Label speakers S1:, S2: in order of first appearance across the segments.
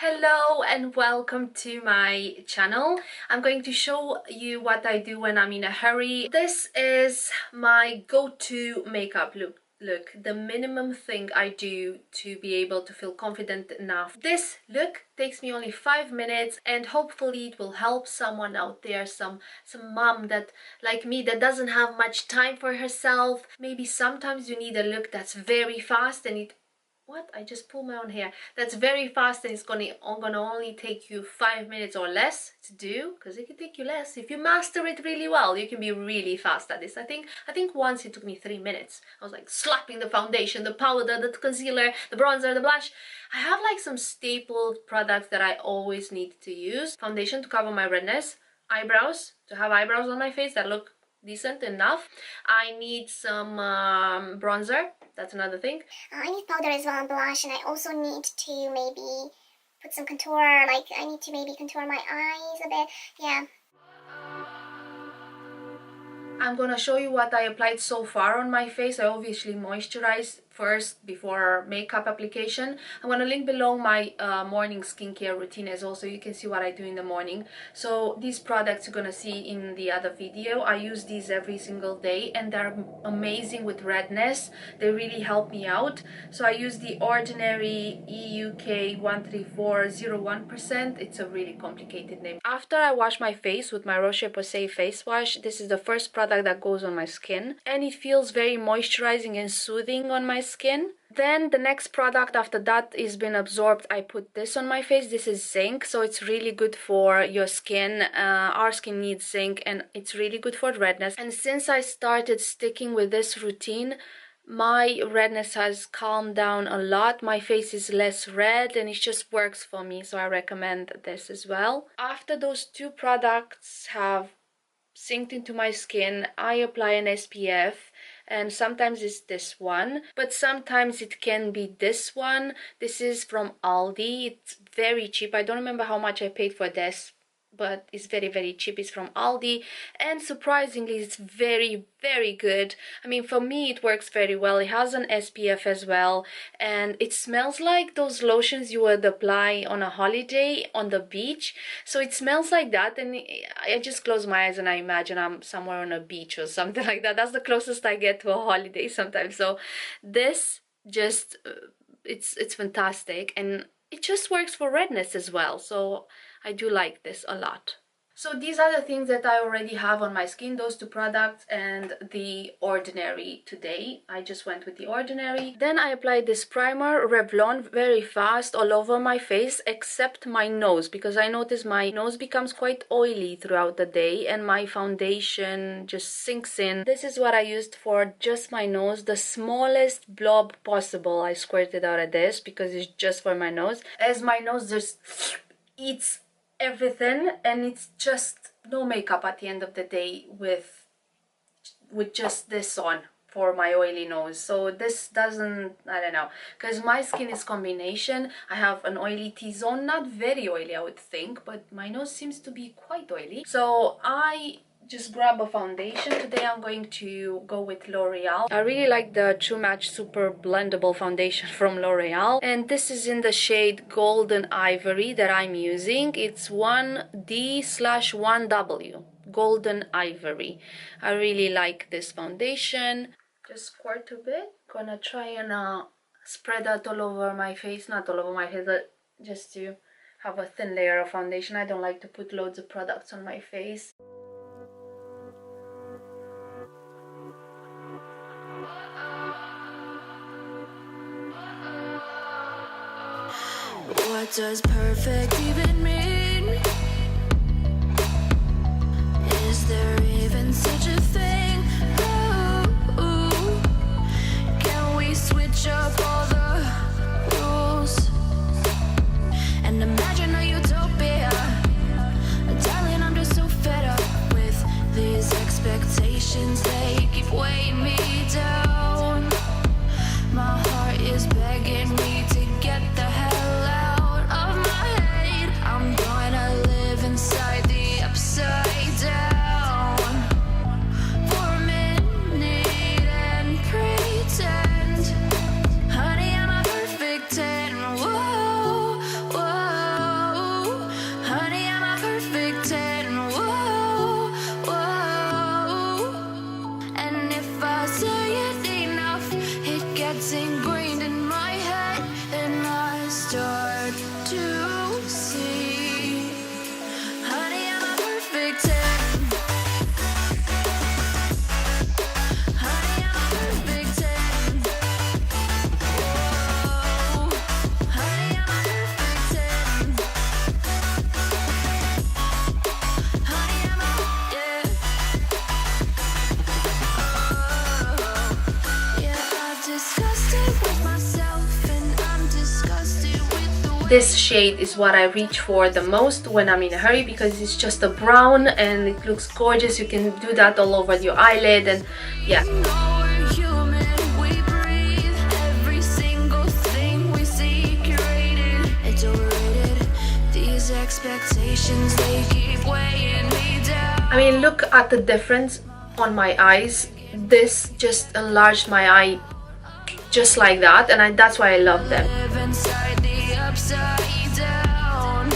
S1: Hello and welcome to my channel. I'm going to show you what I do when I'm in a hurry. This is my go-to makeup look, the minimum thing I do to be able to feel confident enough. This look takes me only 5 minutes and hopefully it will help someone out there, some mom that like me that doesn't have much time for herself. Maybe sometimes you need a look that's very fast and I just pulled my own hair. That's very fast and it's gonna only take you 5 minutes or less to do, because it can take you less. If you master it really well, you can be really fast at this. I think once it took me 3 minutes. I was like slapping the foundation, the powder, the concealer, the bronzer, the blush. I have like some staple products that I always need to use. Foundation to cover my redness, eyebrows, to have eyebrows on my face that look decent enough. I need some bronzer. That's another thing.
S2: I need powder as well and blush, and I also need to maybe put some contour. Like, I need to maybe contour my eyes a bit. Yeah.
S1: I'm gonna show you what I applied so far on my face. I obviously moisturize first before makeup application. I'm gonna link below my morning skincare routine as well, so you can see what I do in the morning. So these products you're gonna see in the other video, I use these every single day and they're amazing with redness. They really help me out. So I use the Ordinary EUK 13401%. It's a really complicated name. After I wash my face with my Roche-Posay face wash, this is the first product that goes on my skin and it feels very moisturizing and soothing on my skin. Then the next product after that is been absorbed, I put this on my face. This is zinc, so it's really good for your skin. Our skin needs zinc and it's really good for redness. And since I started sticking with this routine, my redness has calmed down a lot. My face is less red and it just works for me, so I recommend this as well. After those two products have synced into my skin, I apply an SPF, and sometimes it's this one, but sometimes it can be this one. This is from Aldi. It's very cheap. I don't remember how much I paid for this, but it's very cheap. It's from Aldi and surprisingly it's very good. I mean, for me it works very well. It has an SPF as well and it smells like those lotions you would apply on a holiday on the beach. So it smells like that, and I just close my eyes and I imagine I'm somewhere on a beach or something like that. That's the closest I get to a holiday sometimes. So this just it's fantastic and it just works for redness as well. So I do like this a lot. So these are the things that I already have on my skin, those two products and the Ordinary today. I just went with the Ordinary. Then I applied this primer, Revlon, very fast all over my face except my nose, because I noticed my nose becomes quite oily throughout the day and my foundation just sinks in. This is what I used for just my nose, the smallest blob possible. I squirted out of this because it's just for my nose, as my nose just eats everything and it's just no makeup at the end of the day with just this on for my oily nose. So this doesn't, I don't know, because my skin is combination. I have an oily T-zone, not very oily I would think, but my nose seems to be quite oily. So I just grab a foundation. Today I'm going to go with L'Oreal. I really like the True Match Super Blendable Foundation from L'Oreal, and this is in the shade Golden Ivory that I'm using. It's 1D/1W, Golden Ivory. I really like this foundation. Just squirt a bit. Gonna try and spread that all over my face, not all over my face, but just to have a thin layer of foundation. I don't like to put loads of products on my face.
S3: What does perfect even mean? Is there even such a thing? Ooh, can we switch up all the rules and imagine a utopia? Darling, I'm just so fed up with these expectations. They keep weighing me down. My heart is begging me to get the hell out of my head. I'm gonna live inside the upside down.
S1: this shade is what I reach for the most when I'm in a hurry, because it's just a brown and it looks gorgeous. You can do that all over your eyelid, and yeah.
S3: Expectations, they keep weighing me down.
S1: I mean, look at the difference on my eyes. This just enlarged my eye just like that, and that's why I love them.
S3: Live inside the upside down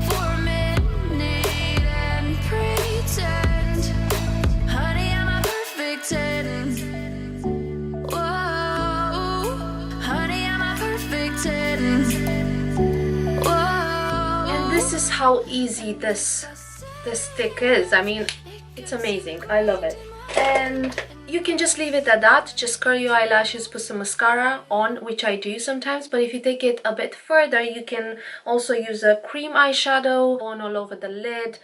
S3: for a minute and pretend, honey, I'm a perfect 10. Whoa, honey, I'm a perfect 10.
S1: This is how easy this stick is. I mean, it's amazing. I love it. And you can just leave it at that. Just curl your eyelashes, put some mascara on, which I do sometimes. But if you take it a bit further, you can also use a cream eyeshadow on all over the lid.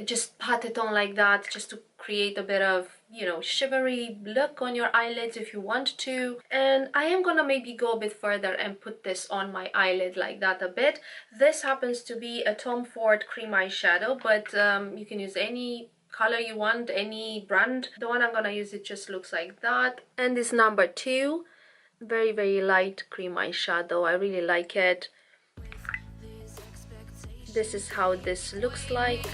S1: Just pat it on like that, just to create a bit of, you know, shimmery look on your eyelids if you want to. And I am gonna maybe go a bit further and put this on my eyelid like that a bit. This happens to be a Tom Ford cream eyeshadow, but you can use any color you want, any brand. The one I'm gonna use, it just looks like that. And this number 2, very, very light cream eyeshadow. I really like it. This is how this looks like.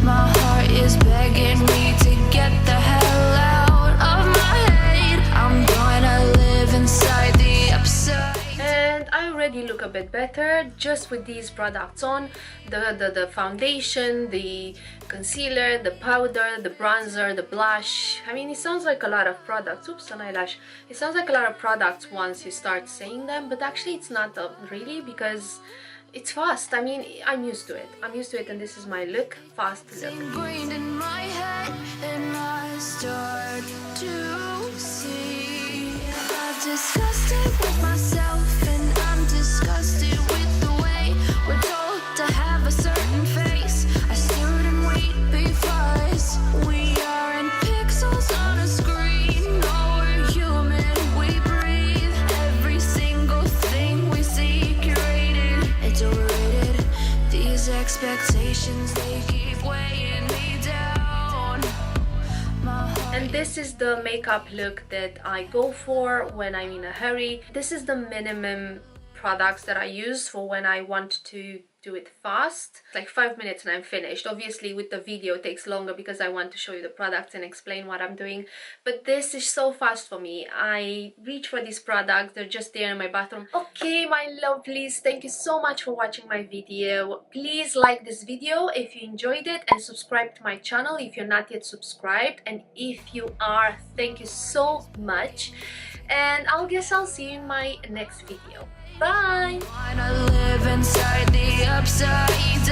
S3: My heart is begging me to get the hell out of my head. I'm gonna live inside the upside.
S1: And I already look a bit better just with these products on. The foundation, the concealer, the powder, the bronzer, the blush. I mean, it sounds like a lot of products. Oops, an eyelash. It sounds like a lot of products once you start saying them, but actually it's not really, because it's fast. I mean, I'm used to it. I'm used to it, and this is my look. Fast look.
S3: Ingrained in my head, and I start to see. I've discussed it with myself, and I'm disgusted with the way we're told to have a certain face, a certain weight, because we aren't pixels on a screen. No, we're human. We breathe. Every single thing we see curated. It's overrated. These expectations, they keep weighing me down.
S1: And this is the makeup look that I go for when I'm in a hurry. This is the minimum products that I use for when I want to do it fast. Like 5 minutes and I'm finished. Obviously with the video it takes longer because I want to show you the products and explain what I'm doing, but this is so fast for me. I reach for these products, they're just there in my bathroom. Okay, my lovelies, thank you so much for watching my video. Please like this video if you enjoyed it, and subscribe to my channel if you're not yet subscribed, and if you are, thank you so much, and I'll see you in my next video. Bye!
S3: Wanna live inside the upside